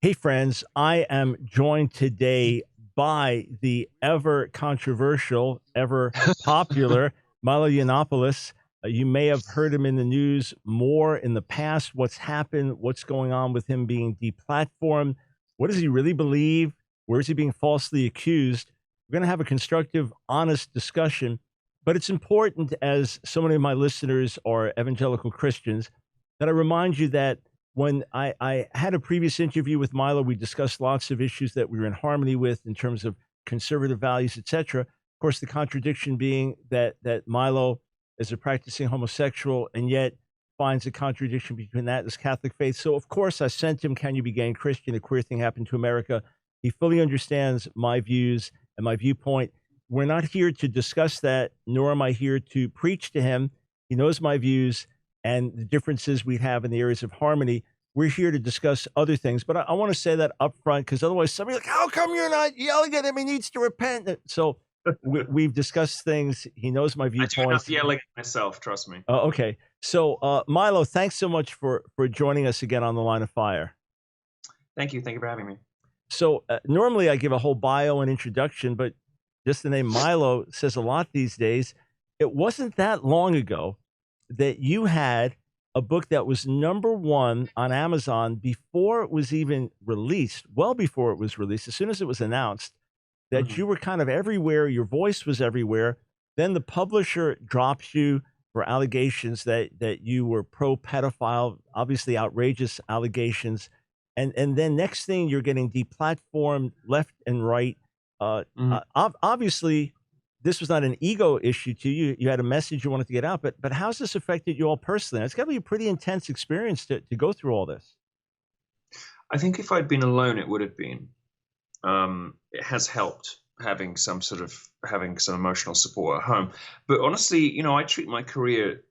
Hey, friends, I am joined today by the ever controversial, ever popular Milo Yiannopoulos. You may have heard him in the news more in the past. What's happened? What's going on with him being deplatformed? What does he really believe? Where is he being falsely accused? We're going to have a constructive, honest discussion. But it's important, as so many of my listeners are evangelical Christians, that I remind you that when I had a previous interview with Milo, we discussed lots of issues that we were in harmony with in terms of conservative values, etc. Of course, the contradiction being that Milo is a practicing homosexual and yet finds a contradiction between that and his Catholic faith. So, of course, I sent him Can You Be Gay and Christian? A Queer Thing Happened to America. He fully understands my views and my viewpoint. We're not here to discuss that, nor am I here to preach to him. He knows my views and the differences we have in the areas of harmony. We're here to discuss other things, but I want to say that up front, because otherwise somebody's like, how come you're not yelling at him? He needs to repent. So we've discussed things. He knows my viewpoints. I do enough yelling at myself, trust me. Okay. So Milo, thanks so much for joining us again on The Line of Fire. Thank you. Thank you for having me. So normally I give a whole bio and introduction, but just the name Milo says a lot these days. It wasn't that long ago that you had a book that was #1 on Amazon before it was even released, well before it was released, as soon as it was announced, that you were kind of everywhere, your voice was everywhere. Then the publisher drops you for allegations that you were pro-pedophile, obviously outrageous allegations. And then next thing, you're getting deplatformed left and right. Obviously, this was not an ego issue to you. You had a message you wanted to get out, but how's this affected you all personally? It's got to be a pretty intense experience to go through all this. I think if I'd been alone, it would have been. It has helped having some emotional support at home. But honestly, I treat my career,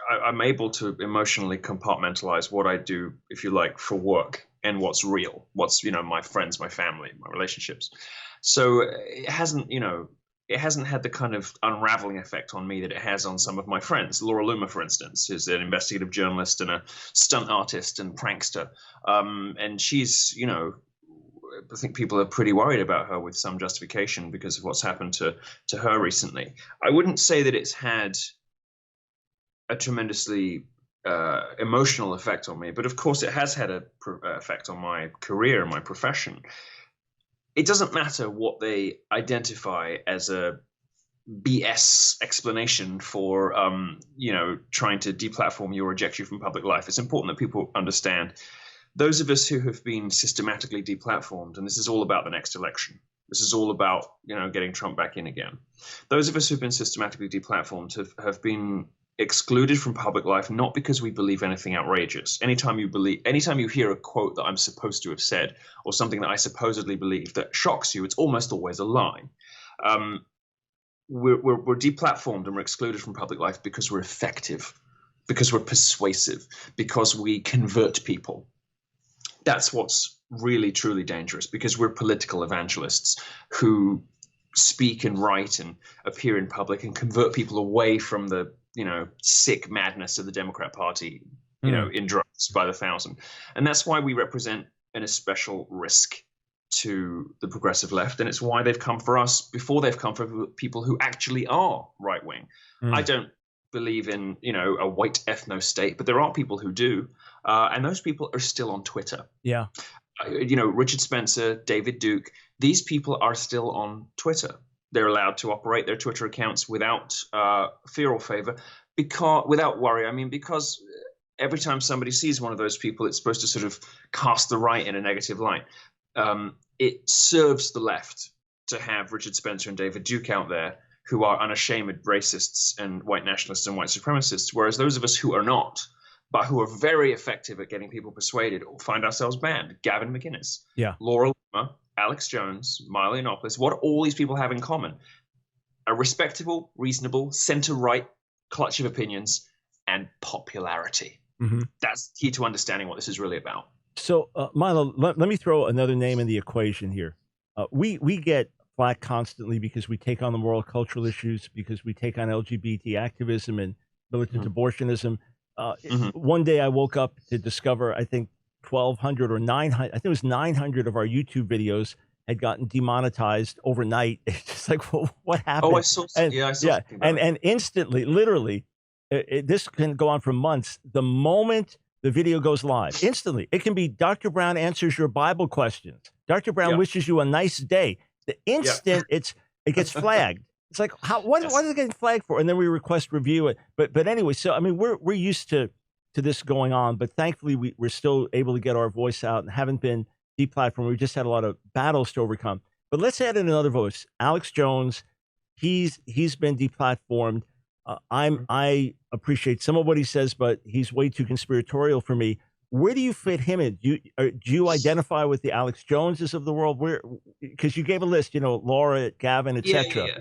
I'm able to emotionally compartmentalize what I do, if you like, for work and what's real, what's, my friends, my family, my relationships. So it hasn't had the kind of unraveling effect on me that it has on some of my friends. Laura Loomer, for instance, is an investigative journalist and a stunt artist and prankster. And she's, I think people are pretty worried about her with some justification because of what's happened to her recently. I wouldn't say that it's had a tremendously emotional effect on me, but of course it has had a effect on my career and my profession. It doesn't matter what they identify as a BS explanation for, trying to deplatform you or reject you from public life. It's important that people understand those of us who have been systematically deplatformed, and this is all about the next election. This is all about, getting Trump back in again. Those of us who've been systematically deplatformed have been excluded from public life, not because we believe anything outrageous. Anytime you hear a quote that I'm supposed to have said, or something that I supposedly believe that shocks you, it's almost always a lie. We're deplatformed and we're excluded from public life because we're effective, because we're persuasive, because we convert people. That's what's really, truly dangerous, because we're political evangelists who speak and write and appear in public and convert people away from the sick madness of the Democrat Party, in droves by the thousand. And that's why we represent an especial risk to the progressive left. And it's why they've come for us before they've come for people who actually are right wing. I don't believe in, a white ethno state, but there are people who do. And those people are still on Twitter. Yeah. Richard Spencer, David Duke, these people are still on Twitter. They're allowed to operate their Twitter accounts without fear or favor, without worry. Because every time somebody sees one of those people, it's supposed to sort of cast the right in a negative light. It serves the left to have Richard Spencer and David Duke out there who are unashamed racists and white nationalists and white supremacists, whereas those of us who are not, but who are very effective at getting people persuaded, or find ourselves banned. Gavin McInnes, Laura Loomer, Alex Jones, Milo Yiannopoulos. What do all these people have in common? A respectable, reasonable, center-right clutch of opinions and popularity. That's key to understanding what this is really about. So, Milo, let me throw another name in the equation here. We get flack constantly because we take on the moral cultural issues, because we take on LGBT activism and militant abortionism. One day I woke up to discover, I think 1,200 or 900. I think it was 900 of our YouTube videos had gotten demonetized overnight. It's just like, well, what Oh, I happened? saw. And Yeah, I saw yeah, something about and instantly, literally, this can go on for months. The moment the video goes live, instantly, it can be Dr. Brown answers your Bible questions. Dr. it. Brown Yeah, wishes you a nice day. The yeah. instant it gets flagged. It's like, what Yes. is it getting flagged for? And then we request review it. But anyway, so I mean, we're used to this going on, but thankfully we're still able to get our voice out and haven't been deplatformed. We just had a lot of battles to overcome. But let's add in another voice, Alex Jones. He's been deplatformed. I appreciate some of what he says, but he's way too conspiratorial for me. Where do you fit him in? Do you identify with the Alex Joneses of the world? Where, because you gave a list, Laura, Gavin, Yeah, etc. yeah.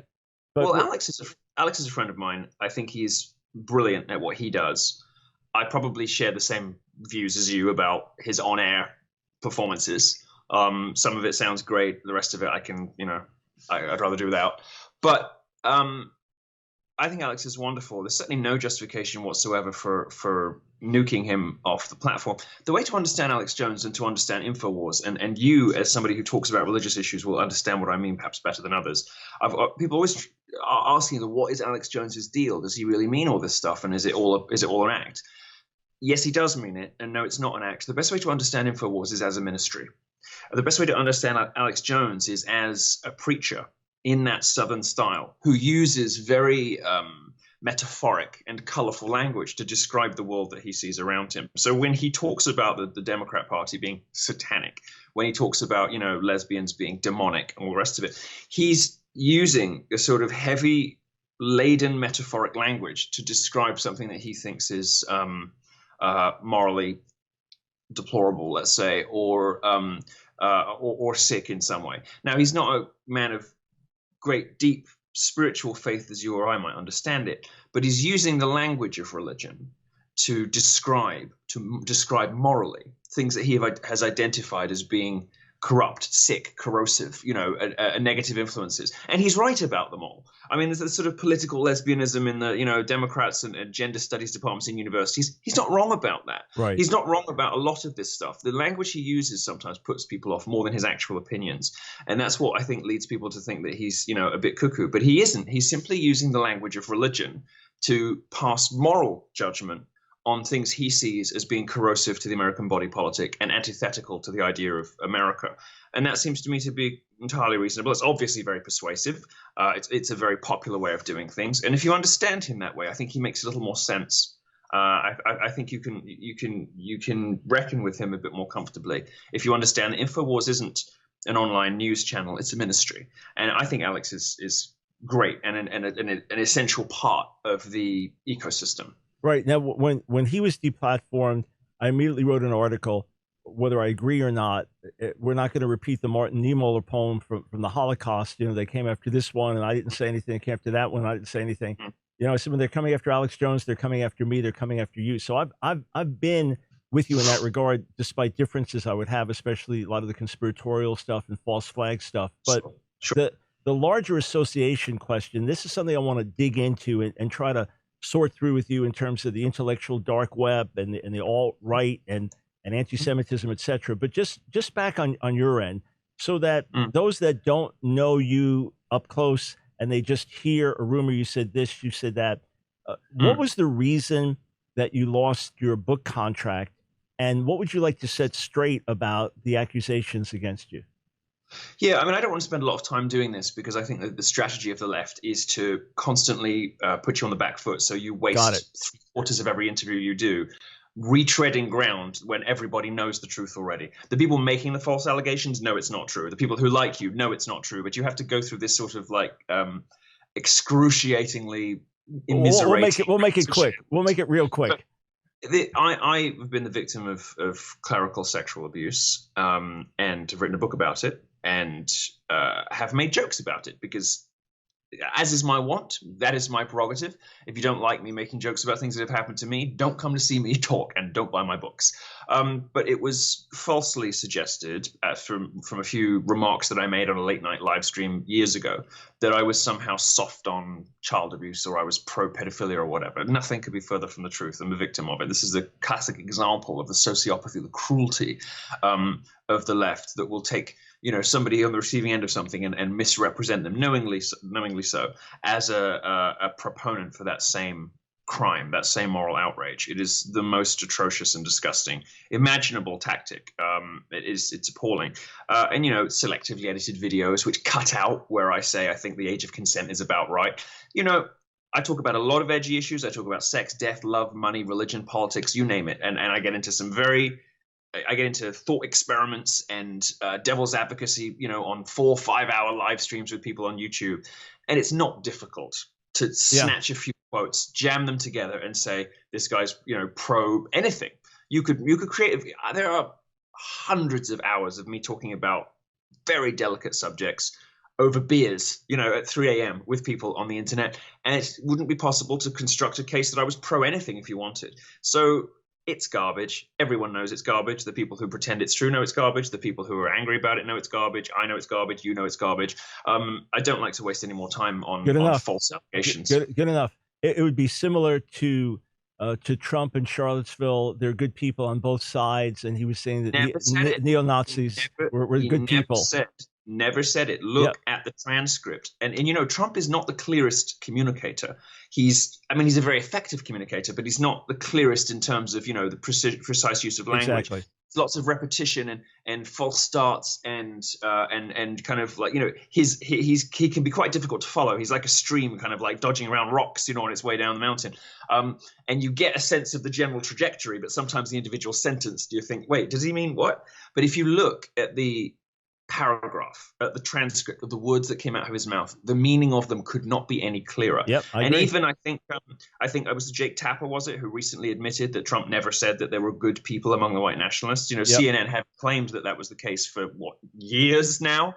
But Well, Alex is a friend of mine. I think he's brilliant at what he does. I probably share the same views as you about his on-air performances. Some of it sounds great. The rest of it, I'd rather do without. But I think Alex is wonderful. There's certainly no justification whatsoever for nuking him off the platform. The way to understand Alex Jones and to understand Infowars, and you as somebody who talks about religious issues will understand what I mean perhaps better than others. People always are asking, what is Alex Jones's deal? Does he really mean all this stuff, and is it all an act? Yes, he does mean it, and no, it's not an act. The best way to understand Infowars is as a ministry. The best way to understand Alex Jones is as a preacher in that Southern style who uses very metaphoric and colorful language to describe the world that he sees around him. So when he talks about the Democrat Party being satanic, when he talks about, lesbians being demonic and all the rest of it, he's using a sort of heavy laden metaphoric language to describe something that he thinks is morally deplorable, let's say, or sick in some way. Now, he's not a man of great deep spiritual faith as you or I might understand it, but he's using the language of religion to describe morally things that he has identified as being corrupt, sick, corrosive, negative influences. And he's right about them all. I mean, there's a sort of political lesbianism in the, Democrats and gender studies departments in universities. He's not wrong about that. Right. He's not wrong about a lot of this stuff. The language he uses sometimes puts people off more than his actual opinions. And that's what I think leads people to think that he's, a bit cuckoo. But he isn't. He's simply using the language of religion to pass moral judgment on things he sees as being corrosive to the American body politic and antithetical to the idea of America. And that seems to me to be entirely reasonable. It's obviously very persuasive. It's a very popular way of doing things. And if you understand him that way, I think he makes a little more sense. I think you can reckon with him a bit more comfortably if you understand that Infowars isn't an online news channel, it's a ministry. And I think Alex is great and an essential part of the ecosystem. Right. Now, when he was deplatformed, I immediately wrote an article, whether I agree or not. We're not going to repeat the Martin Niemöller poem from the Holocaust. They came after this one, and I didn't say anything. They came after that one, I didn't say anything. I said, when they're coming after Alex Jones, they're coming after me. They're coming after you. So I've been with you in that regard, despite differences I would have, especially a lot of the conspiratorial stuff and false flag stuff. But sure. The larger association question, this is something I want to dig into and try to sort through with you in terms of the intellectual dark web and the alt-right and anti-Semitism, et cetera. But just back on your end, so that those that don't know you up close and they just hear a rumor, you said this, you said that, what was the reason that you lost your book contract? And what would you like to set straight about the accusations against you? Yeah, I mean, I don't want to spend a lot of time doing this because I think that the strategy of the left is to constantly put you on the back foot. So you waste 3/4 of every interview you do retreading ground when everybody knows the truth already. The people making the false allegations know it's not true. The people who like you know it's not true. But you have to go through this sort of excruciatingly immiserating. We'll make it quick. We'll make it real quick. I've been the victim of clerical sexual abuse and have written a book about it and have made jokes about it because as is my want. That is my prerogative. If you don't like me making jokes about things that have happened to me, don't come to see me talk and don't buy my books. But it was falsely suggested from a few remarks that I made on a late night live stream years ago that I was somehow soft on child abuse or I was pro pedophilia or whatever. Nothing could be further from the truth. I'm a victim of it. This is a classic example of the sociopathy, the cruelty of the left that will take somebody on the receiving end of something and misrepresent them knowingly so as a proponent for that same crime, that same moral outrage. It is the most atrocious and disgusting imaginable tactic. It's appalling. And selectively edited videos which cut out where I say I think the age of consent is about right. I talk about a lot of edgy issues. I talk about sex, death, love, money, religion, politics, you name it. And I get into I get into thought experiments and devil's advocacy, on 4 5-hour live streams with people on YouTube. And it's not difficult to snatch a few quotes, jam them together and say, this guy's, pro anything. You could create, there are hundreds of hours of me talking about very delicate subjects over beers, at 3 a.m. with people on the internet. And it wouldn't be possible to construct a case that I was pro anything if you wanted. So it's garbage. Everyone knows it's garbage. The people who pretend it's true know it's garbage. The people who are angry about it know it's garbage. I know it's garbage. You know it's garbage. I don't like to waste any more time on false allegations. Good enough. It would be similar to Trump and Charlottesville. They're good people on both sides, and he was saying that neo-Nazis were good people. Never said it. Look at the transcript. And Trump is not the clearest communicator. He's a very effective communicator, but he's not the clearest in terms of, the precise use of language. Exactly. Lots of repetition and false starts and kind of like, he can be quite difficult to follow. He's like a stream kind of like dodging around rocks, on its way down the mountain. And you get a sense of the general trajectory, but sometimes the individual sentence, do you think, wait, does he mean what? But if you look at the paragraph, at the transcript of the words that came out of his mouth, the meaning of them could not be any clearer. Yep, I agree. Even I think it was Jake Tapper, was it, who recently admitted that Trump never said that there were good people among the white nationalists. CNN have claimed that was the case for years now.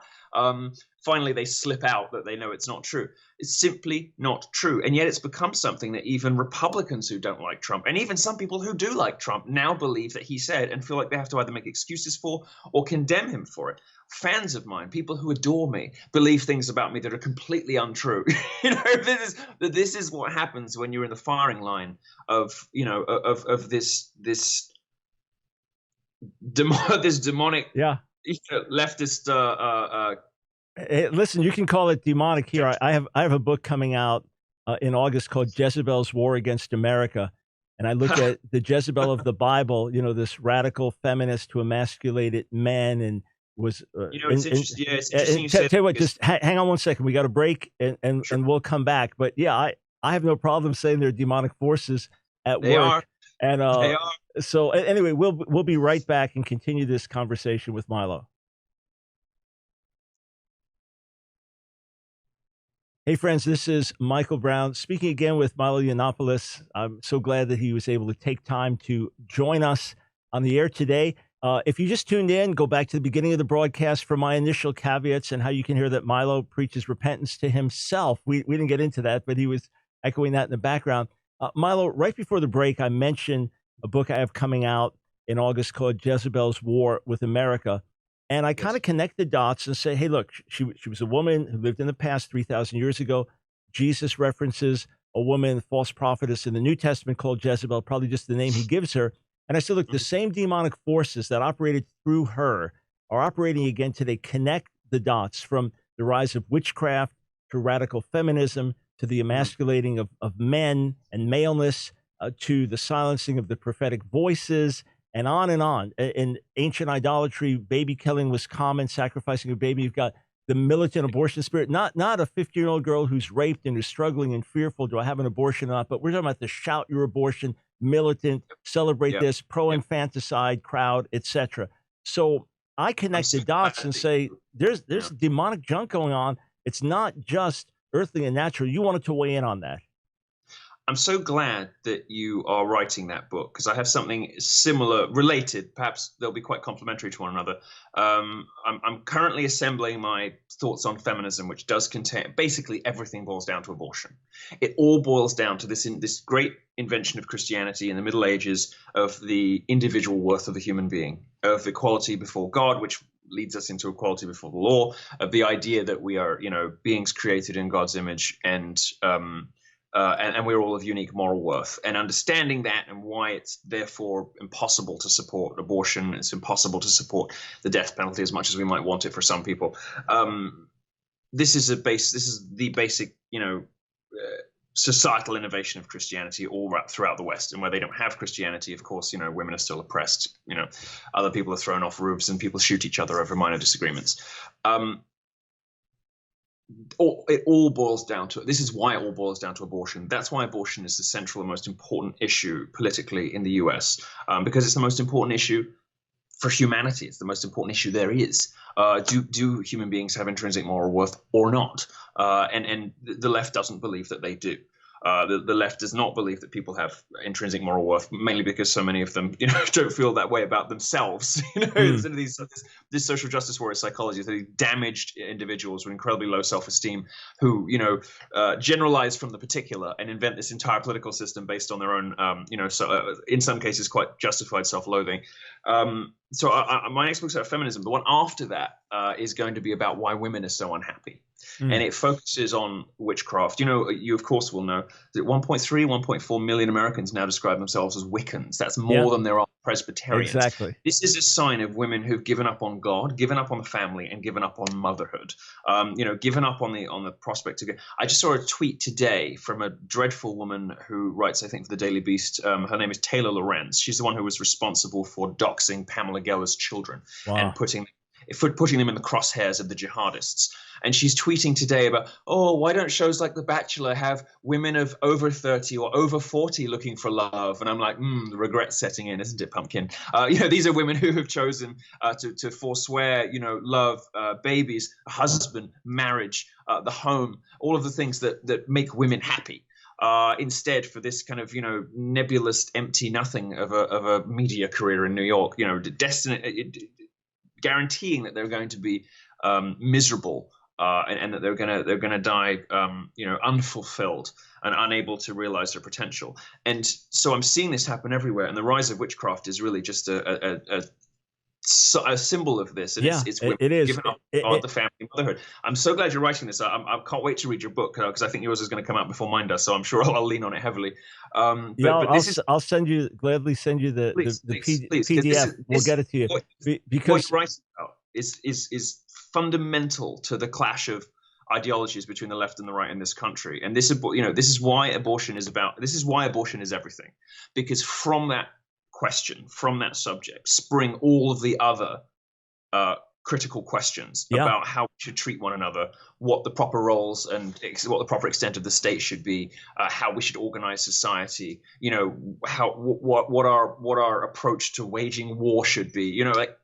Finally, they slip out that they know it's not true. It's simply not true. And yet it's become something that even Republicans who don't like Trump, and even some people who do like Trump, now believe that he said and feel like they have to either make excuses for or condemn him for it. Fans of mine, people who adore me, believe things about me that are completely untrue. This is what happens when you're in the firing line of this demonic leftist. Hey, listen, you can call it demonic here. I have a book coming out in August called Jezebel's War Against America. And I look at the Jezebel of the Bible, this radical feminist who emasculated men and was. It's interesting. It's interesting. Tell you what, just hang on one second. We got a break and we'll come back. But I have no problem saying there are demonic forces at work. They are. So anyway, we'll be right back and continue this conversation with Milo. Hey friends, this is Michael Brown speaking again with Milo Yiannopoulos. I'm so glad that he was able to take time to join us on the air today. If you just tuned in, go back to the beginning of the broadcast for my initial caveats and how you can hear that Milo preaches repentance to himself. We didn't get into that, but he was echoing that in the background. Milo, right before the break, I mentioned a book I have coming out in August called Jezebel's War with America. And I kind of connect the dots and say, hey, look, she was a woman who lived in the past 3,000 years ago. Jesus references a woman, false prophetess in the New Testament called Jezebel, probably just the name he gives her. And I said, look, the same demonic forces that operated through her are operating again today. Connect the dots from the rise of witchcraft to radical feminism to the emasculating of men and maleness to the silencing of the prophetic voices. And on and on. In ancient idolatry, baby killing was common, sacrificing a baby. You've got the militant abortion spirit, not a 15-year-old girl who's raped and is struggling and fearful, do I have an abortion or not? But we're talking about the shout your abortion, militant, celebrate this, pro-infanticide crowd, etc. So I connect the dots and say, there's demonic junk going on. It's not just earthly and natural. You wanted to weigh in on that. I'm so glad that you are writing that book because I have something similar, related. Perhaps they'll be quite complementary to one another. I'm currently assembling my thoughts on feminism, which does contain basically everything boils down to abortion. It all boils down to this great invention of Christianity in the Middle Ages of the individual worth of the human being, of equality before God, which leads us into equality before the law, of the idea that we are, beings created in God's image and we're all of unique moral worth. And understanding that and why it's therefore impossible to support abortion, it's impossible to support the death penalty as much as we might want it for some people. This is the basic, societal innovation of Christianity all throughout the West. And where they don't have Christianity, of course, women are still oppressed. Other people are thrown off roofs and people shoot each other over minor disagreements. It all boils down to this is why it all boils down to abortion. That's why abortion is the central and most important issue politically in the US, because it's the most important issue for humanity. It's the most important issue there is. Do human beings have intrinsic moral worth or not? And the left doesn't believe that they do. The left does not believe that people have intrinsic moral worth, mainly because so many of them, don't feel that way about themselves. This social justice warrior psychology, these damaged individuals with incredibly low self-esteem, who generalize from the particular and invent this entire political system based on their own, in some cases quite justified self-loathing. So my next book's about feminism. The one after that is going to be about why women are so unhappy. And it focuses on witchcraft. You of course will know that 1.4 million Americans now describe themselves as Wiccans. That's more than there are Presbyterians. Exactly. This is a sign of women who've given up on God, given up on the family, and given up on motherhood. Given up on the prospect of. I just saw a tweet today from a dreadful woman who writes, I think, for the Daily Beast. Her name is Taylor Lorenz. She's the one who was responsible for doxing Pamela Geller's children and putting them in the crosshairs of the jihadists. And she's tweeting today about, why don't shows like The Bachelor have women of over 30 or over 40 looking for love? And I'm like, the regret's setting in, isn't it, pumpkin? These are women who have chosen to forswear, love, babies, a husband, marriage, the home, all of the things that make women happy. Instead for this kind of, nebulous, empty nothing of a media career in New York, guaranteeing that they're going to be miserable and that they're gonna die, unfulfilled and unable to realize their potential. And so I'm seeing this happen everywhere. And the rise of witchcraft is really just a symbol of this. And it's it is giving up on the family motherhood. I'm so glad you're writing this. I can't wait to read your book because I think yours is going to come out before mine does. So I'm sure I'll lean on it heavily. I'll gladly send you the PDF. We'll get it to you because what you're writing about is fundamental to the clash of ideologies between the left and the right in this country. And this is why abortion is everything, because from that question, from that subject, spring all of the other critical questions about how we should treat one another, what the proper roles and what the proper extent of the state should be, how we should organize society, what our approach to waging war should be.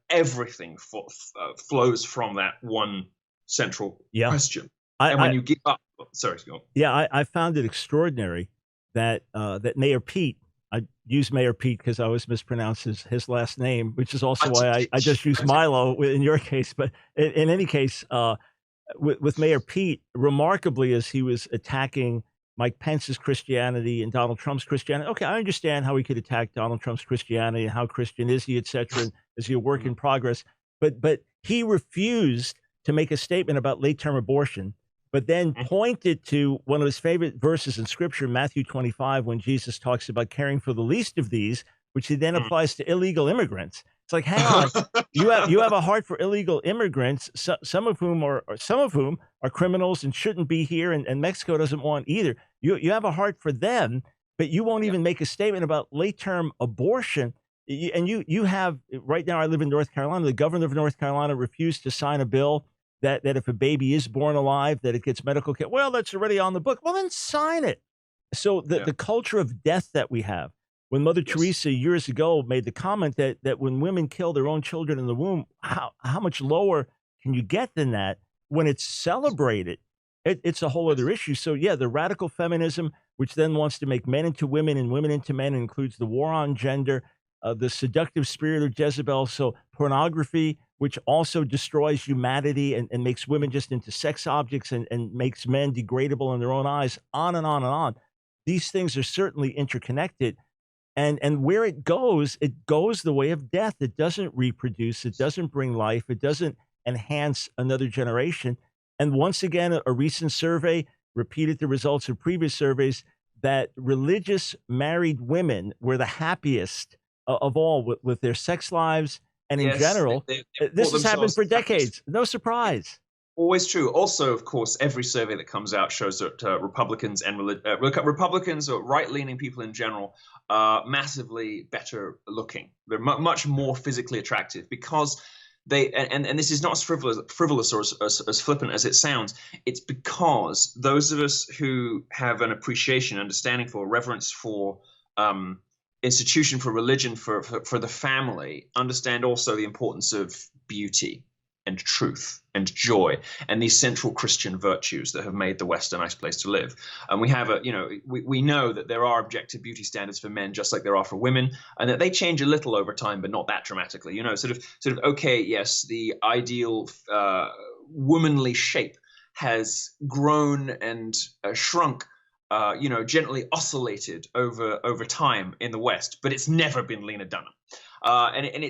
Everything flows from that one central question. When you give up, sorry, go on. I found it extraordinary that Mayor Pete. I use Mayor Pete because I always mispronounce his last name, which is also why I just use Milo in your case. But in any case, with Mayor Pete, remarkably, as he was attacking Mike Pence's Christianity and Donald Trump's Christianity. Okay, I understand how he could attack Donald Trump's Christianity and how Christian is he, et cetera, and is he a work in progress? But he refused to make a statement about late-term abortion, but then pointed to one of his favorite verses in Scripture, Matthew 25, when Jesus talks about caring for the least of these, which he then applies to illegal immigrants. It's like, hang on, you have a heart for illegal immigrants, some of whom are criminals and shouldn't be here, and Mexico doesn't want either. You have a heart for them, but you won't even make a statement about late-term abortion. And you have, right now I live in North Carolina, the governor of North Carolina refused to sign a bill that if a baby is born alive, that it gets medical care. Well, that's already on the book. Well, then sign it. So the culture of death that we have, when Mother Teresa years ago made the comment that when women kill their own children in the womb, how much lower can you get than that? When it's celebrated, it's a whole other issue. So the radical feminism, which then wants to make men into women and women into men, and includes the war on gender, the seductive spirit of Jezebel. So pornography, which also destroys humanity and makes women just into sex objects and makes men degradable in their own eyes, on and on and on. These things are certainly interconnected. And where it goes the way of death. It doesn't reproduce, it doesn't bring life, it doesn't enhance another generation. And once again, a recent survey repeated the results of previous surveys that religious married women were the happiest of all with their sex lives and in Yes, general. they This brought has happened themselves for the happiest. decades. No surprise. Always true. Also, of course, every survey that comes out shows that Republicans and Republicans or right-leaning people in general are massively better looking. They're much more physically attractive because they and this is not as frivolous or as flippant as it sounds. It's because those of us who have an appreciation, understanding for, reverence for institution, for religion, for the family, understand also the importance of beauty and truth and joy and these central Christian virtues that have made the West a nice place to live. And we have we know that there are objective beauty standards for men just like there are for women, and that they change a little over time, but not that dramatically. Sort of okay, yes, the ideal womanly shape has grown and shrunk, gently oscillated over time in the West, but it's never been Lena Dunham. And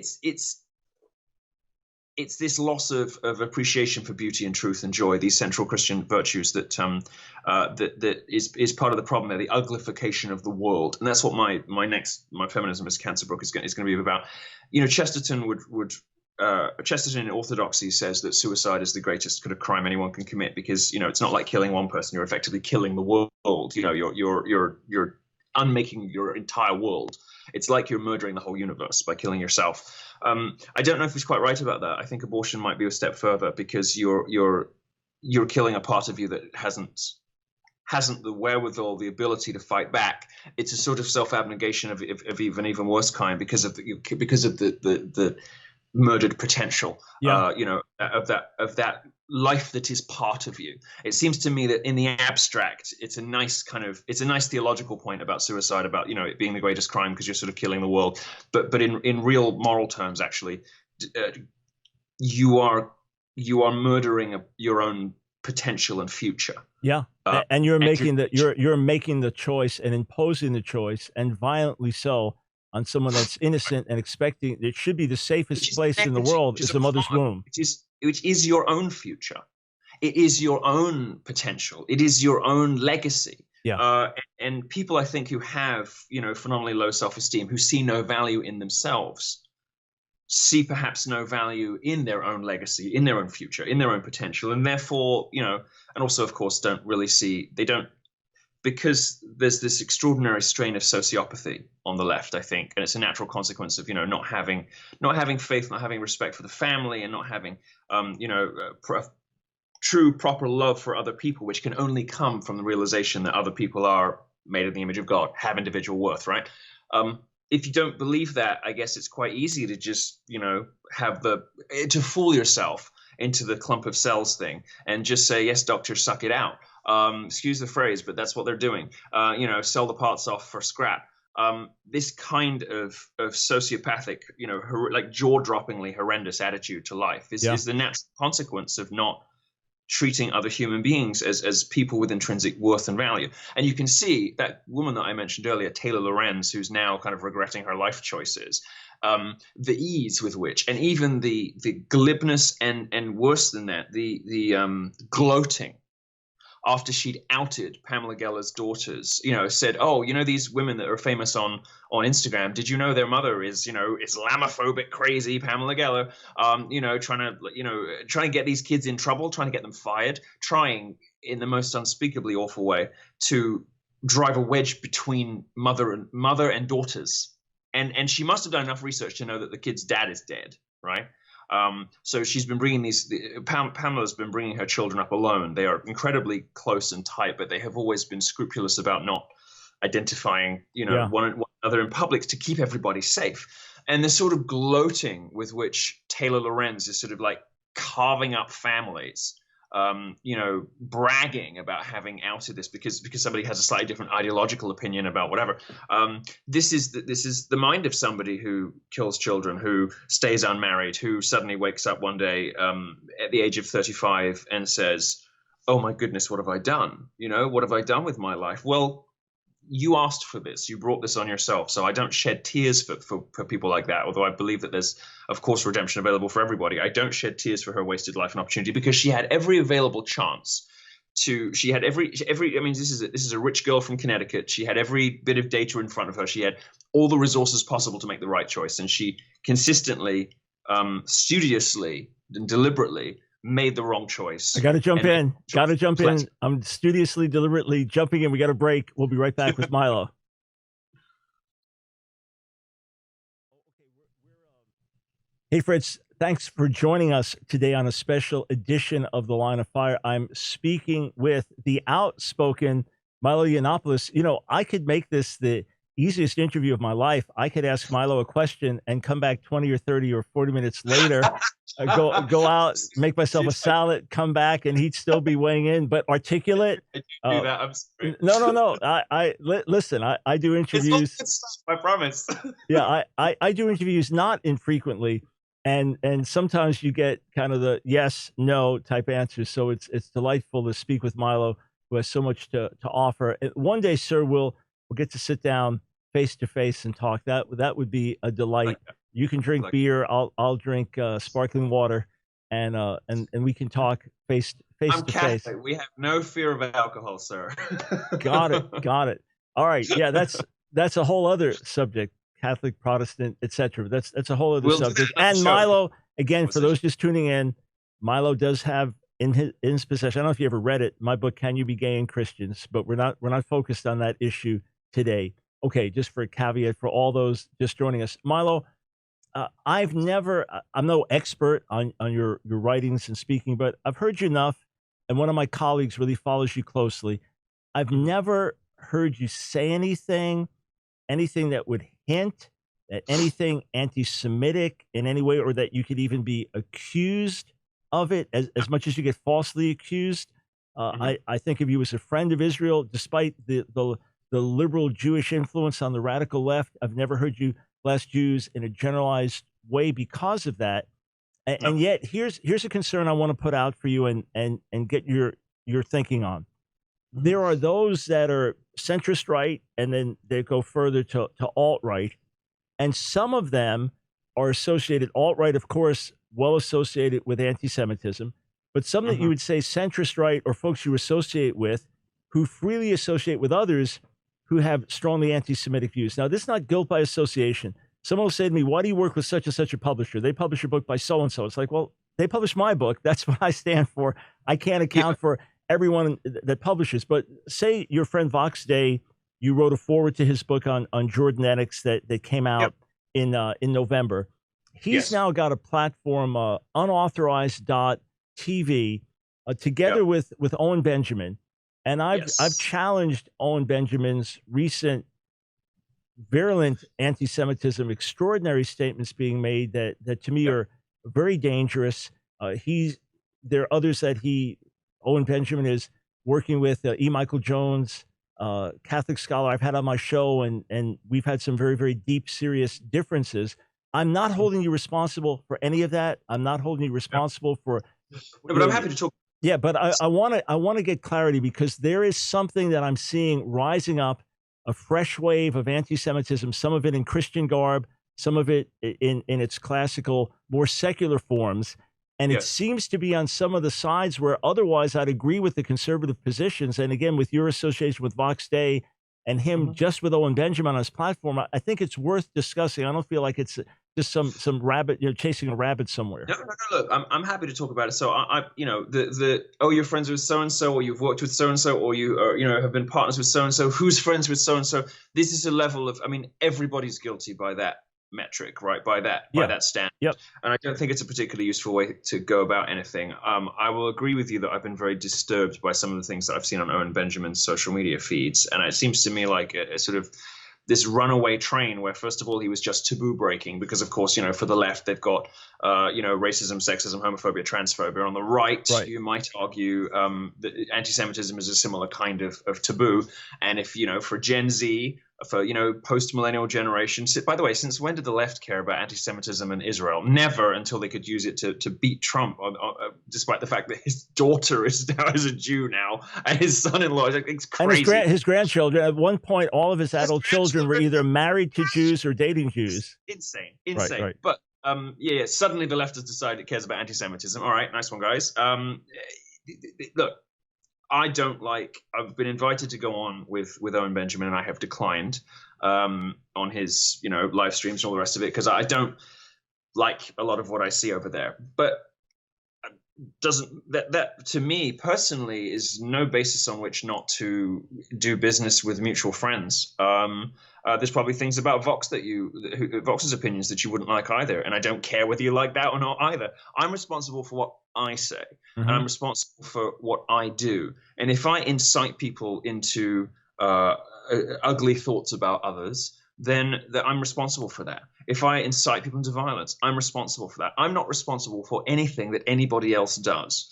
it's this loss of appreciation for beauty and truth and joy, these central Christian virtues that that is part of the problem there, the uglification of the world. And that's what my Feminism is Cancer book is going to be about. Chesterton Chesterton in Orthodoxy says that suicide is the greatest kind of crime anyone can commit, because it's not like killing one person; you're effectively killing the world. You're unmaking your entire world. It's like you're murdering the whole universe by killing yourself. I don't know if he's quite right about that. I think abortion might be a step further, because you're killing a part of you that hasn't the wherewithal, the ability to fight back. It's a sort of self-abnegation of even worse kind, because of the murdered potential, of that life that is part of you. It seems to me that in the abstract, it's a nice theological point about suicide, about it being the greatest crime because you're sort of killing the world. But in real moral terms, actually, you are murdering your own potential and future. Yeah, and you're making the choice and imposing the choice, and violently so, on someone that's innocent and expecting it should be the safest place in the world is the mother's womb. Which is your own future. It is your own potential. It is your own legacy. Yeah. And people, I think, who have, phenomenally low self-esteem, who see no value in themselves, see perhaps no value in their own legacy, in their own future, in their own potential. And therefore, and also, of course, because there's this extraordinary strain of sociopathy on the left, I think, and it's a natural consequence of not having faith, not having respect for the family, and not having true proper love for other people, which can only come from the realization that other people are made in the image of God, have individual worth, right? If you don't believe that, I guess it's quite easy to just to fool yourself into the clump of cells thing and just say, yes, doctor, suck it out. Excuse the phrase, but that's what they're doing. Sell the parts off for scrap. This kind of sociopathic, like jaw-droppingly horrendous attitude to life is the natural consequence of not treating other human beings as people with intrinsic worth and value. And you can see that woman that I mentioned earlier, Taylor Lorenz, who's now kind of regretting her life choices, the ease with which, and even the glibness and worse than that, the gloating after she'd outed Pamela Geller's daughters, said, "Oh, these women that are famous on Instagram, did you know their mother is, Islamophobic, crazy Pamela Geller, trying to get these kids in trouble, trying to get them fired, trying in the most unspeakably awful way to drive a wedge between mother and daughters." And she must have done enough research to know that the kid's dad is dead, right? So she's been bringing Pamela's been bringing her children up alone. They are incredibly close and tight, but they have always been scrupulous about not identifying, one another in public to keep everybody safe. And the sort of gloating with which Taylor Lorenz is sort of like carving up families bragging about having outed this because somebody has a slightly different ideological opinion about whatever. This is the mind of somebody who kills children, who stays unmarried, who suddenly wakes up one day at the age of 35 and says, "Oh my goodness, what have I done? What have I done with my life?" Well, you asked for this. You brought this on yourself. So I don't shed tears for people like that, although I believe that there's, of course, redemption available for everybody. I don't shed tears for her wasted life and opportunity because she had every available chance she had every I mean, this is a rich girl from Connecticut. She had every bit of data in front of her. She had all the resources possible to make the right choice. And she consistently, studiously and deliberately made the wrong choice. I got to jump in. I'm studiously, deliberately jumping in. We got a break. We'll be right back with Milo. Hey, Fritz, thanks for joining us today on a special edition of The Line of Fire. I'm speaking with the outspoken Milo Yiannopoulos. I could make this the easiest interview of my life. I could ask Milo a question and come back 20 or 30 or 40 minutes later, go out, make myself a salad, come back, and he'd still be weighing in, but articulate. I do that. I'm sorry. No. Listen, I do interviews. It's not, I promise. Yeah, I do interviews not infrequently. And sometimes you get kind of the yes, no type answers. So it's delightful to speak with Milo, who has so much to offer. One day, sir, we'll get to sit down face to face and talk. That would be a delight. You can drink beer. I'll drink sparkling water, and we can talk face to face. We have no fear of alcohol, sir. Got it. All right. Yeah, that's a whole other subject. Catholic, Protestant, etc. That's a whole other subject. And Milo, again, for those just tuning in, Milo does have in his possession. I don't know if you ever read it. My book, Can You Be Gay and Christians? But we're not focused on that issue today. Okay, just for a caveat for all those just joining us, Milo, I'm no expert on your writings and speaking, but I've heard you enough, and one of my colleagues really follows you closely. I've never heard you say anything that would hint at anything anti-Semitic in any way, or that you could even be accused of it, as much as you get falsely accused. I think of you as a friend of Israel, despite the liberal Jewish influence on the radical left. I've never heard you bless Jews in a generalized way because of that. And yet here's a concern I want to put out for you and get your thinking on. There are those that are centrist right, and then they go further to alt-right. And some of them are associated, alt-right, of course, well associated with anti-Semitism, but some that you would say centrist right, or folks you associate with, who freely associate with others who have strongly anti-Semitic views. Now, this is not guilt by association. Someone will say to me, why do you work with such and such a publisher? They publish your book by so-and-so. It's like, well, they publish my book. That's what I stand for. I can't account for everyone that publishes. But say your friend Vox Day, you wrote a foreword to his book on Jordanetics that came out in November. He's now got a platform, unauthorized.tv, together with Owen Benjamin. And I've challenged Owen Benjamin's recent virulent anti-Semitism, extraordinary statements being made that to me are very dangerous. There are others that Owen Benjamin is working with, E. Michael Jones, Catholic scholar I've had on my show, and we've had some very, very deep, serious differences. I'm not holding you responsible for any of that. I'm not holding you responsible for. But I'm happy to talk. Yeah, but I want to get clarity, because there is something that I'm seeing rising up, a fresh wave of anti-Semitism. Some of it in Christian garb, some of it in its classical, more secular forms. And it seems to be on some of the sides where otherwise I'd agree with the conservative positions. And again, with your association with Vox Day and him just with Owen Benjamin on his platform, I think it's worth discussing. I don't feel like it's just some rabbit, chasing a rabbit somewhere. No, look, I'm happy to talk about it. So you're friends with so-and-so, or you've worked with so-and-so, or you have been partners with so-and-so, who's friends with so-and-so. This is a level of, everybody's guilty by that metric, right? By that standard. Yep. And I don't think it's a particularly useful way to go about anything. I will agree with you that I've been very disturbed by some of the things that I've seen on Owen Benjamin's social media feeds. And it seems to me like a sort of this runaway train where, first of all, he was just taboo breaking because, of course, for the left, they've got, racism, sexism, homophobia, transphobia. On the right, you might argue that anti-Semitism is a similar kind of taboo. And if, for Gen Z, for, post-millennial generation, by the way, since when did the left care about anti-Semitism in Israel? Never, until they could use it to beat Trump, despite the fact that his daughter is a Jew now, and his son-in-law, it's crazy. And his grandchildren, at one point, all of his adult children were either married to Jews or dating Jews. Insane. Right. But suddenly the left has decided it cares about anti-Semitism. All right, nice one, guys. Look, I've been invited to go on with Owen Benjamin, and I have declined on his, live streams and all the rest of it, because I don't like a lot of what I see over there. But that to me personally is no basis on which not to do business with mutual friends. There's probably things about Vox's opinions that you wouldn't like either, and I don't care whether you like that or not either. I'm responsible for what I say, and I'm responsible for what I do. And if I incite people into ugly thoughts about others, then I'm responsible for that. If I incite people into violence, I'm responsible for that. I'm not responsible for anything that anybody else does.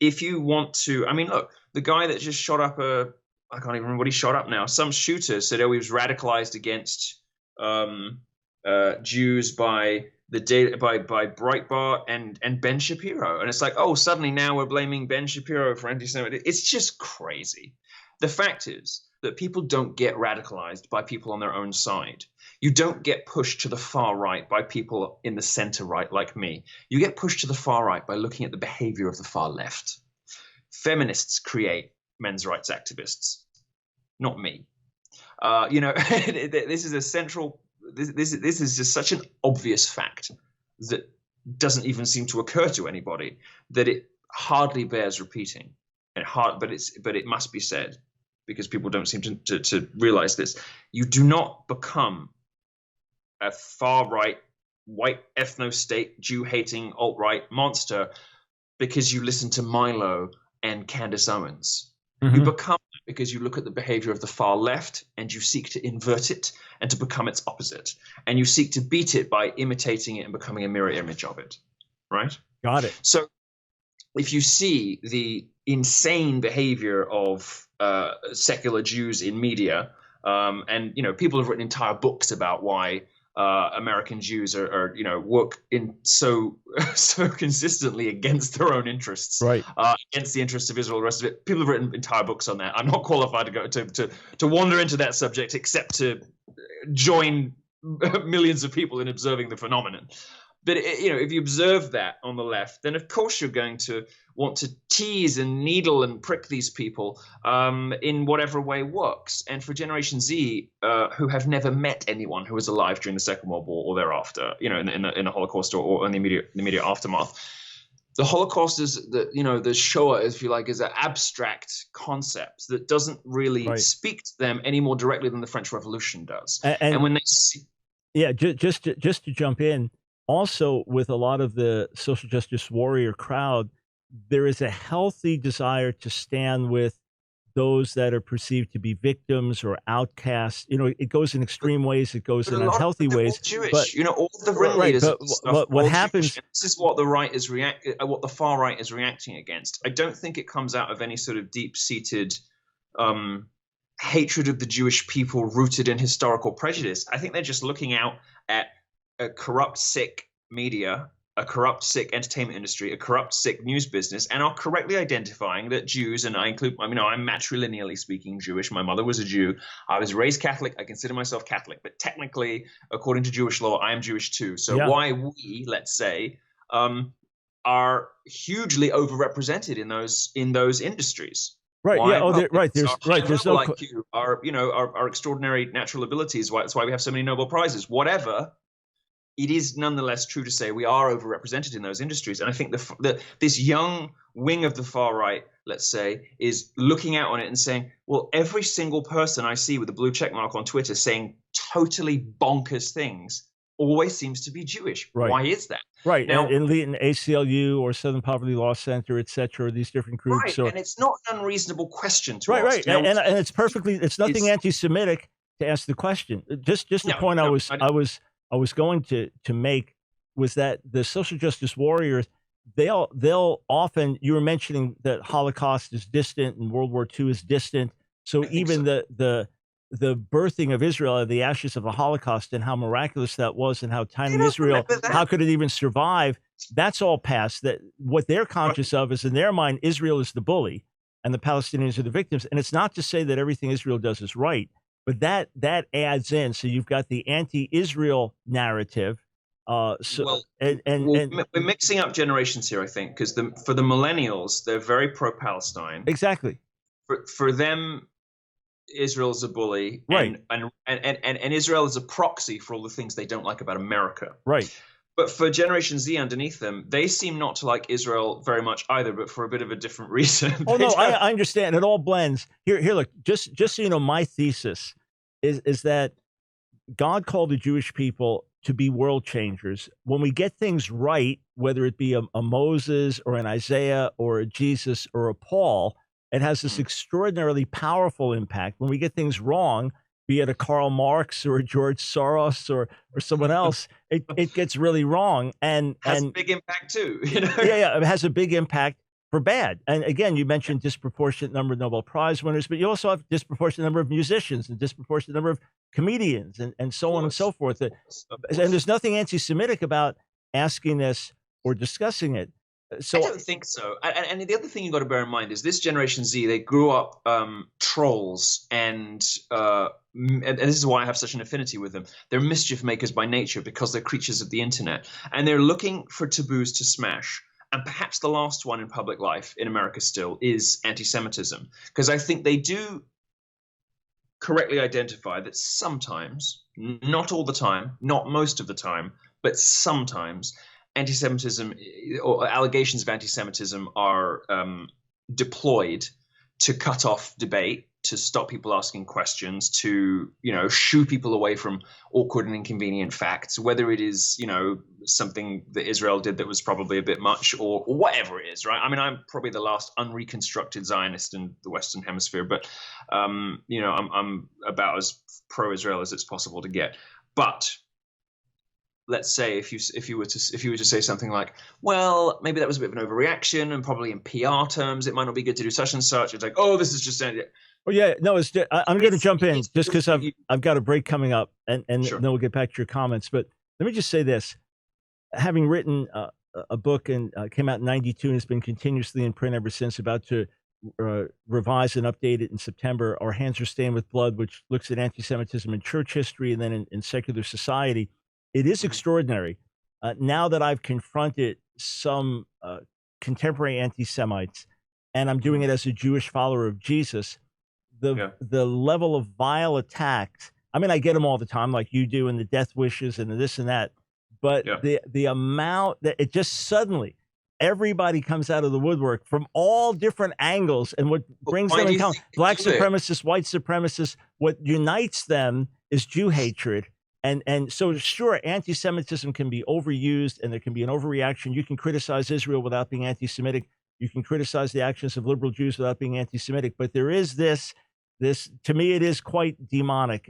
If you want to, look, the guy that just shot up I can't even remember what he shot up now. Some shooter said, he was radicalized against Jews by Breitbart and Ben Shapiro. And it's like, suddenly now we're blaming Ben Shapiro for anti-Semitism. It's just crazy. The fact is that people don't get radicalized by people on their own side. You don't get pushed to the far right by people in the center right like me. You get pushed to the far right by looking at the behavior of the far left. Feminists create men's rights activists, not me. This is a central. This is just such an obvious fact that doesn't even seem to occur to anybody that it hardly bears repeating. But it must be said, because people don't seem to realize this. You do not become a far-right, white ethno-state, Jew-hating, alt-right monster because you listen to Milo and Candace Owens. You become it because you look at the behavior of the far left and you seek to invert it and to become its opposite. And you seek to beat it by imitating it and becoming a mirror image of it, right? Got it. So if you see the insane behavior of secular Jews in media, and people have written entire books about why American Jews are work in so consistently against their own interests, right? Against the interests of Israel, the rest of it. People have written entire books on that. I'm not qualified to go to wander into that subject, except to join millions of people in observing the phenomenon. But if you observe that on the left, then of course you're going to want to tease and needle and prick these people in whatever way works. And for Generation Z, who have never met anyone who was alive during the Second World War or thereafter, in the Holocaust or in the immediate aftermath, the Holocaust is the Shoah, if you like, is an abstract concept that doesn't really speak to them any more directly than the French Revolution does. And when they see, just to jump in. Also, with a lot of the social justice warrior crowd, there is a healthy desire to stand with those that are perceived to be victims or outcasts. It goes in extreme ways. It goes in unhealthy ways. Jewish, but all the ringleaders. What happens? This is what what the far right is reacting against. I don't think it comes out of any sort of deep-seated hatred of the Jewish people rooted in historical prejudice. I think they're just looking out at a corrupt, sick media, a corrupt, sick entertainment industry, a corrupt, sick news business, and are correctly identifying that Jews, and I'm matrilineally speaking Jewish. My mother was a Jew. I was raised Catholic. I consider myself Catholic, but technically, according to Jewish law, I am Jewish too. So why we, let's say, are hugely overrepresented in those industries. Right. Why? There's no like you, our extraordinary natural abilities. That's why we have so many Nobel Prizes. Whatever. It is nonetheless true to say we are overrepresented in those industries. And I think this young wing of the far right, let's say, is looking out on it and saying, well, every single person I see with a blue check mark on Twitter saying totally bonkers things always seems to be Jewish. Right. Why is that? Right. Now, in ACLU or Southern Poverty Law Center, et cetera, these different groups. Right. And it's not an unreasonable question to ask. Right. Now, and it's nothing anti-Semitic to ask the question. Just the No, point no, I was going to make was that the social justice warriors, they'll often, you were mentioning that Holocaust is distant and World War II is distant. So I think even so. the birthing of Israel out of the ashes of the Holocaust and how miraculous that was and how They tiny don't Israel, remember how that. could it even survive? That's all past. That what they're conscious of is in their mind, Israel is the bully and the Palestinians are the victims. And it's not to say that everything Israel does is right, but that adds in. So you've got the anti-Israel narrative. Well, And we're mixing up generations here, I think, because for the millennials, they're very pro-Palestine. exactly For them, Israel's a bully, right, and Israel is a proxy for all the things they don't like about America. right. But for Generation Z underneath them, they seem not to like Israel very much either, but for a bit of a different reason. Oh They no, don't- I understand. It all blends. Here, look. Just so you know, my thesis is that God called the Jewish people to be world changers. When we get things right, whether it be a Moses or an Isaiah or a Jesus or a Paul, it has this extraordinarily powerful impact. When we get things wrong, be it a Karl Marx or a George Soros or someone else, it gets really wrong. has a big impact too. You know? Yeah, it has a big impact for bad. And again, you mentioned disproportionate number of Nobel Prize winners, but you also have disproportionate number of musicians and disproportionate number of comedians and so on and so forth. Of And course. there's nothing anti-Semitic about asking this or discussing it. I So don't think so. And the other thing you got to bear in mind is this Generation Z, they grew up trolls, and this is why I have such an affinity with them. They're mischief makers by nature because they're creatures of the internet, and they're looking for taboos to smash. And perhaps the last one in public life in America still is anti-Semitism, because I think they do correctly identify that sometimes, not all the time, not most of the time, but sometimes, anti-Semitism or allegations of anti-Semitism are deployed to cut off debate, to stop people asking questions, to shoo people away from awkward and inconvenient facts, whether it is something that Israel did that was probably a bit much, or whatever it is, right? I mean, I'm probably the last unreconstructed Zionist in the Western Hemisphere, but I'm about as pro-Israel as it's possible to get. But let's say if you were to say something like, well, maybe that was a bit of an overreaction, and probably in PR terms, it might not be good to do such and such. It's like, oh, this is just well, yeah, no, I'm going to jump in just because I've got a break coming up, and Sure. then we'll get back to your comments. But let me just say this: having written a book and came out in '92 and it's been continuously in print ever since, about to revise and update it in September. Our Hands Are Stained with Blood, which looks at anti-Semitism in church history and then in secular society. It is extraordinary. Now that I've confronted some contemporary anti-Semites, and I'm doing it as a Jewish follower of Jesus, the level of vile attacks. I mean, I get them all the time, like you do, and the death wishes and the this and that. But the amount that it just suddenly everybody comes out of the woodwork from all different angles, and what brings them in common, black supremacists, white supremacists, what unites them is Jew hatred. And so, sure, anti-Semitism can be overused and there can be an overreaction. You can criticize Israel without being anti-Semitic. You can criticize the actions of liberal Jews without being anti-Semitic. But there is this, to me, it is quite demonic.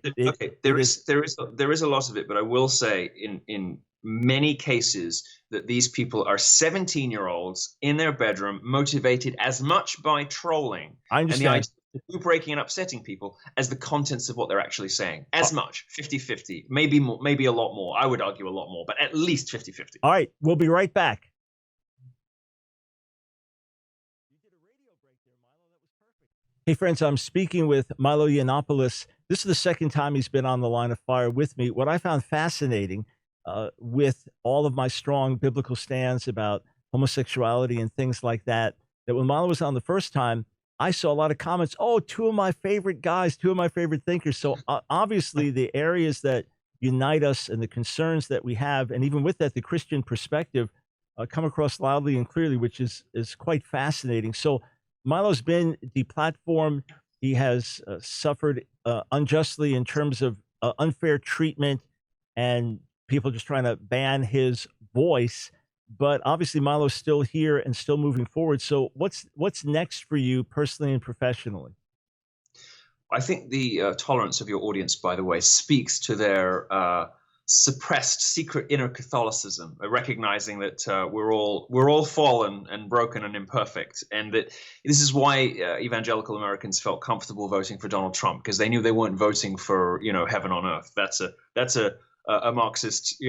There is a lot of it, but I will say in many cases that these people are 17-year-olds in their bedroom, motivated as much by trolling. I understand. And the idea of breaking and upsetting people as the contents of what they're actually saying. As much, 50-50, maybe more, maybe a lot more. I would argue a lot more, but at least 50-50. All right, we'll be right back. You did a radio break there, Milo. That was perfect. Hey, friends, I'm speaking with Milo Yiannopoulos. This is the second time he's been on the line of fire with me. What I found fascinating with all of my strong biblical stands about homosexuality and things like that when Milo was on the first time, I saw a lot of comments. Oh, two of my favorite guys, two of my favorite thinkers. So obviously the areas that unite us and the concerns that we have, and even with that, the Christian perspective come across loudly and clearly, which is quite fascinating. So Milo's been deplatformed. He has suffered unjustly in terms of unfair treatment and people just trying to ban his voice. But obviously Milo's still here and still moving forward. So what's next for you personally and professionally? I think the tolerance of your audience, by the way, speaks to their suppressed secret inner Catholicism, recognizing that we're all fallen and broken and imperfect, and that this is why evangelical Americans felt comfortable voting for Donald Trump, because they knew they weren't voting for heaven on earth. That's a Marxist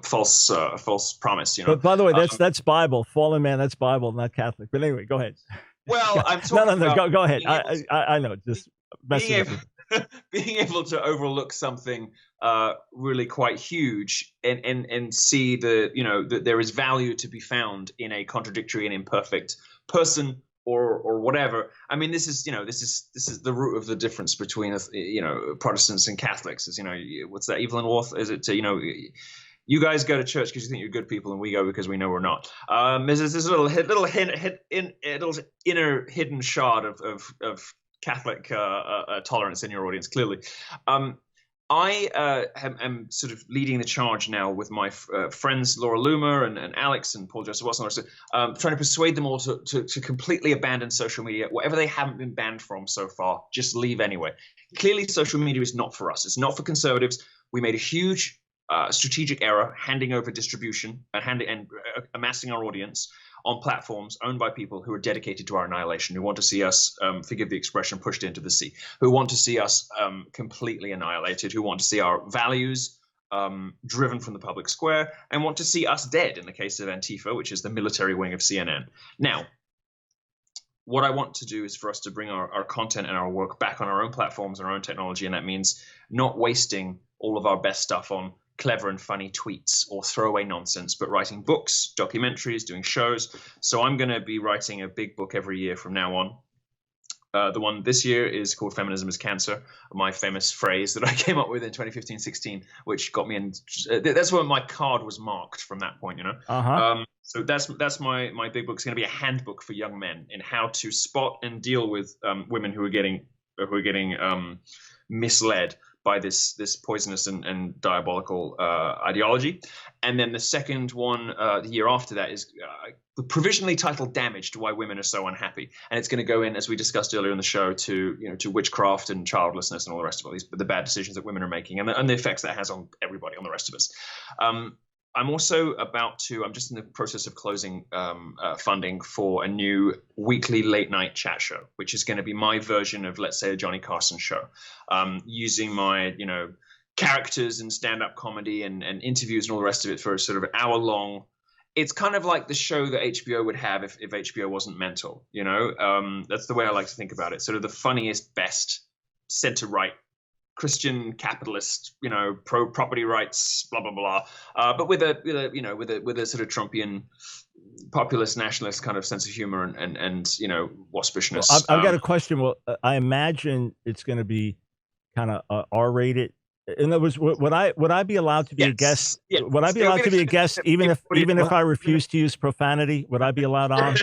false promise. But by the way, that's Bible. Fallen man, that's Bible, not Catholic. But anyway, go ahead. Well, I'm talking no. Go ahead. I know. Just being able to overlook something really quite huge and see that there is value to be found in a contradictory and imperfect person or whatever. I mean, this is the root of the difference between Protestants and Catholics. Is what's that, Evelyn Waugh? Is it you guys go to church because you think you're good people, and we go because we know we're not. There's this little inner hidden shard of Catholic tolerance in your audience, clearly. I am sort of leading the charge now with my friends Laura Loomer and Alex and Paul Joseph Watson, trying to persuade them all to completely abandon social media. Whatever they haven't been banned from so far, just leave anyway. Clearly, social media is not for us. It's not for conservatives. We made a huge strategic error handing over distribution and amassing our audience on platforms owned by people who are dedicated to our annihilation, who want to see us, forgive the expression, pushed into the sea, who want to see us completely annihilated, who want to see our values driven from the public square, and want to see us dead in the case of Antifa, which is the military wing of CNN. Now, what I want to do is for us to bring our content and our work back on our own platforms and our own technology, and that means not wasting all of our best stuff on clever and funny tweets or throwaway nonsense, but writing books, documentaries, doing shows. So I'm going to be writing a big book every year from now on. The one this year is called Feminism is Cancer, my famous phrase that I came up with in 2015-16, which got me in. That's when my card was marked from that point, So that's my big book. It's going to be a handbook for young men in how to spot and deal with women who are getting misled by this poisonous and diabolical ideology. And then the second one, the year after that, is provisionally titled Damaged, Why Women Are So Unhappy. And it's going to go in, as we discussed earlier in the show, to witchcraft and childlessness and all the rest of the bad decisions that women are making and the effects that has on everybody, on the rest of us. I'm also I'm just in the process of closing funding for a new weekly late night chat show, which is going to be my version of, let's say, a Johnny Carson show, using my, characters and stand-up comedy and interviews and all the rest of it for a sort of an hour long. It's kind of like the show that HBO would have if HBO wasn't mental, that's the way I like to think about it. Sort of the funniest, best center-right Christian capitalist, pro property rights, blah blah blah, but with a sort of Trumpian populist nationalist kind of sense of humor and waspishness. Well, I've got a question. Well, I imagine it's going to be kind of R-rated. In other words, would I be allowed to be a guest? Yes. Would I be allowed to be a guest even if I refuse to use profanity? Would I be allowed on?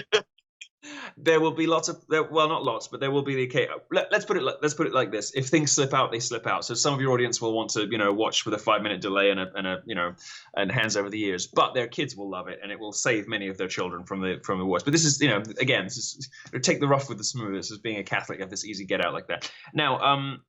There will be lots of not lots, but there will be the case. Let's put it like this: if things slip out, they slip out. So some of your audience will want to watch with a 5-minute delay and hands over the ears, but their kids will love it, and it will save many of their children from the worst. But this is again, this is take the rough with the smooth. This is being a Catholic, have this easy get out like that. Now,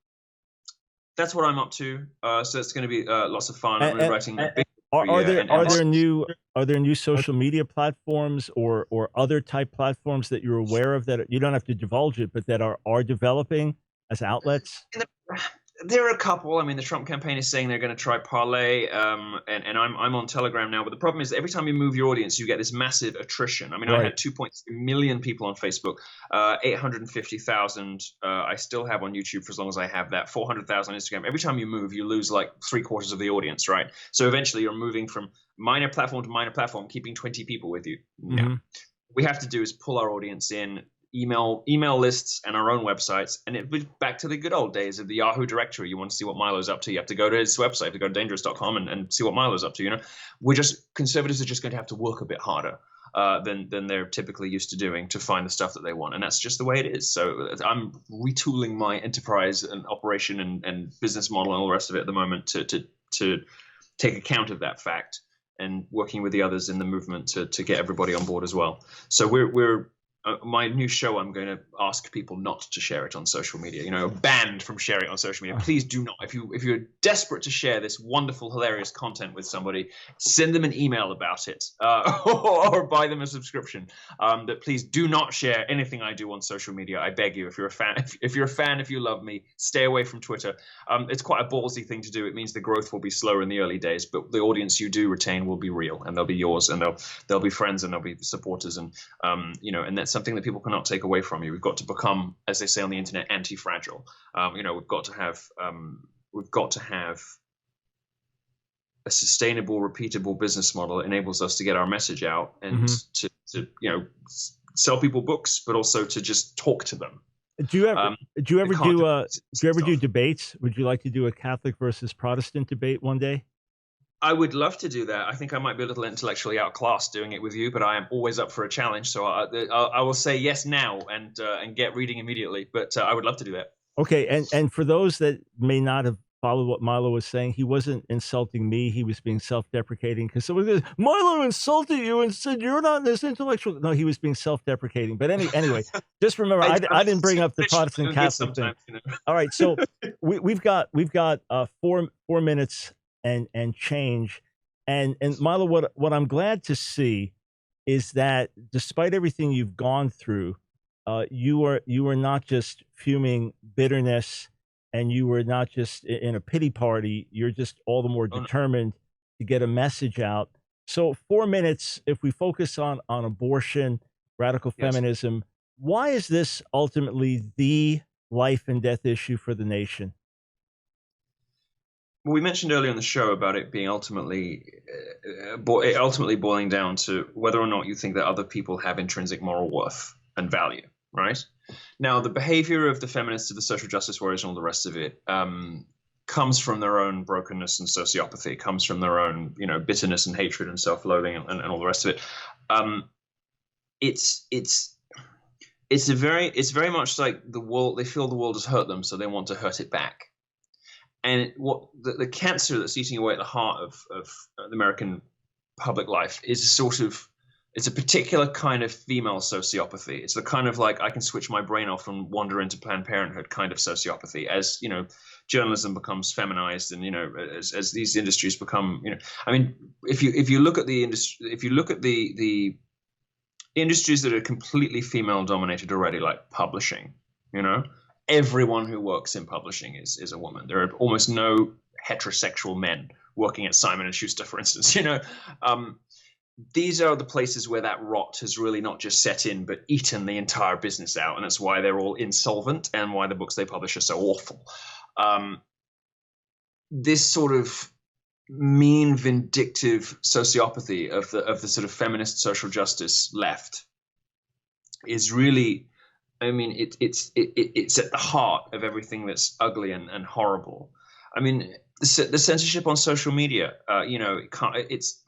that's what I'm up to. So it's going to be lots of fun. I'm writing a big. Are there new social media platforms or other type platforms that you're aware of that you don't have to divulge it, but that are developing as outlets? There are a couple. I mean, the Trump campaign is saying they're going to try Parler, and I'm on Telegram now. But the problem is every time you move your audience, you get this massive attrition. I mean, right. I had 2.3 million people on Facebook, 850,000 I still have on YouTube for as long as I have that, 400,000 on Instagram. Every time you move, you lose like 3/4 of the audience, right? So eventually you're moving from minor platform to minor platform, keeping 20 people with you. Mm-hmm. Now, what we have to do is pull our audience in, email lists and our own websites, and it was back to the good old days of the Yahoo directory. You want to see what Milo's up to, you have to go to his website, to go to dangerous.com and see what Milo's up to. Conservatives are just going to have to work a bit harder than they're typically used to doing to find the stuff that they want, and that's just the way it is. So I'm retooling my enterprise and operation and business model and all the rest of it at the moment to take account of that fact, and working with the others in the movement to get everybody on board as well. So we're my new show, I'm going to ask people not to share it on social media. You know, banned from sharing it on social media. Please do not. If you're desperate to share this wonderful, hilarious content with somebody, send them an email about it, or buy them a subscription. But please do not share anything I do on social media. I beg you. If you're a fan, if you love me, stay away from Twitter. It's quite a ballsy thing to do. It means the growth will be slower in the early days, but the audience you do retain will be real, and they'll be yours, and they'll be friends, and they'll be supporters, and and that's something that people cannot take away from you. We've got to become, as they say on the internet, anti-fragile. We've got to have a sustainable, repeatable business model that enables us to get our message out and to sell people books, but also to just talk to them. Do you ever do debates? Would you like to do a Catholic versus Protestant debate one day? I would love to do that. I think I might be a little intellectually outclassed doing it with you, but I am always up for a challenge. So I will say yes now and get reading immediately. But I would love to do that. Okay, and for those that may not have followed what Milo was saying, he wasn't insulting me. He was being self-deprecating because someone goes, Milo insulted you and said you're not this intellectual. No, he was being self-deprecating. But anyway, just remember, I didn't bring up the Protestant Catholic thing. All right, so we've got 4 minutes and change, and Milo, what I'm glad to see is that despite everything you've gone through, you are not just fuming bitterness, and you were not just in a pity party. You're just all the more determined to get a message out. So 4 minutes, if we focus on abortion, radical feminism, why is this ultimately the life and death issue for the nation? Well, we mentioned earlier in the show about it being ultimately boiling down to whether or not you think that other people have intrinsic moral worth and value, right? Now, the behavior of the feminists, of the social justice warriors, and all the rest of it comes from their own brokenness and sociopathy. It comes from their own, bitterness and hatred and self-loathing and all the rest of it. It's very much like the world. They feel the world has hurt them, so they want to hurt it back. And what the cancer that's eating away at the heart of the American public life is it's a particular kind of female sociopathy. It's the kind of like I can switch my brain off and wander into Planned Parenthood kind of sociopathy. As journalism becomes feminized, and as these industries become, if you look at the industry, if you look at the industries that are completely female dominated already, like publishing, everyone who works in publishing is a woman. There are almost no heterosexual men working at Simon & Schuster, for instance. These are the places where that rot has really not just set in, but eaten the entire business out. And that's why they're all insolvent and why the books they publish are so awful. This sort of mean, vindictive sociopathy of the sort of feminist social justice left is really, it's at the heart of everything that's ugly and horrible. The censorship on social media, it's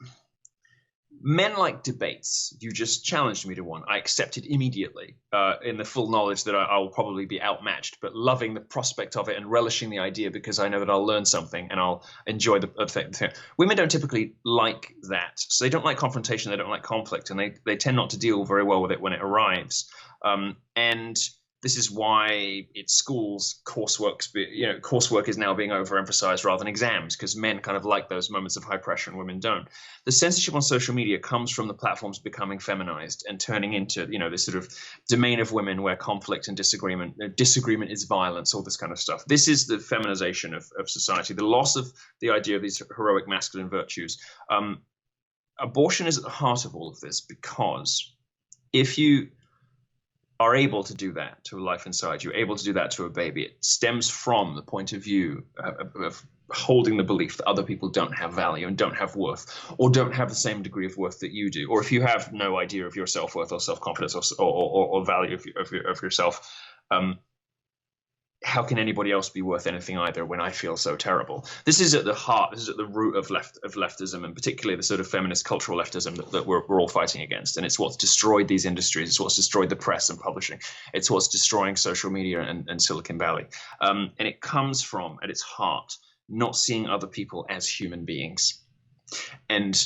men like debates. You just challenged me to one. I accepted immediately, in the full knowledge that I will probably be outmatched, but loving the prospect of it and relishing the idea because I know that I'll learn something and I'll enjoy the thing. Women don't typically like that. So they don't like confrontation. They don't like conflict, and they tend not to deal very well with it when it arrives. And this is why at schools coursework is now being overemphasized rather than exams, because men kind of like those moments of high pressure and women don't. The censorship on social media comes from the platforms becoming feminized and turning into this sort of domain of women where conflict and disagreement is violence, all this kind of stuff. This is the feminization of society, the loss of the idea of these heroic masculine virtues. Abortion is at the heart of all of this, because if you are able to do that to a life inside you, able to do that to a baby, it stems from the point of view of holding the belief that other people don't have value and don't have worth, or don't have the same degree of worth that you do. Or if you have no idea of your self-worth or self-confidence or value of yourself, how can anybody else be worth anything either when I feel so terrible? This is at the heart, this is at the root of leftism, and particularly the sort of feminist cultural leftism that we're all fighting against. And it's what's destroyed these industries. It's what's destroyed the press and publishing. It's what's destroying social media and Silicon Valley. And it comes from, at its heart, not seeing other people as human beings. And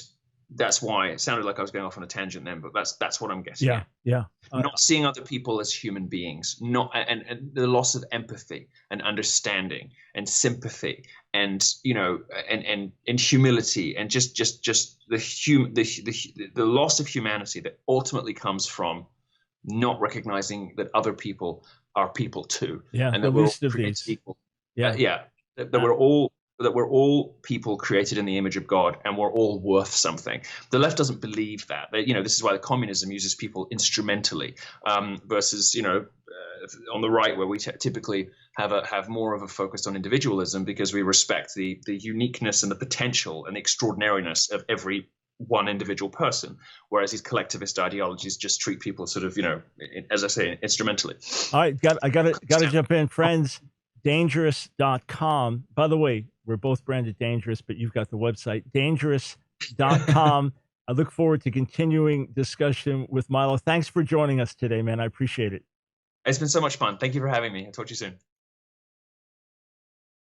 that's why it sounded like I was going off on a tangent then, but that's what I'm getting Yeah, at. yeah. Not seeing other people as human beings, not and the loss of empathy and understanding and sympathy and and humility and just the loss of humanity that ultimately comes from not recognizing that other people are people too, Yeah, and the that we're all least of created these. equal. Yeah. That we're all people created in the image of God, and we're all worth something. The left doesn't believe that. This is why the communism uses people instrumentally, versus on the right, where we typically have more of a focus on individualism because we respect the uniqueness and the potential and the extraordinariness of every one individual person, whereas these collectivist ideologies just treat people sort of, as I say, instrumentally. All right, I gotta jump in, friends. Dangerous.com. By the way, we're both branded Dangerous, but you've got the website dangerous.com. I look forward to continuing discussion with Milo. Thanks for joining us today, man. I appreciate it. It's been so much fun. Thank you for having me. I'll talk to you soon.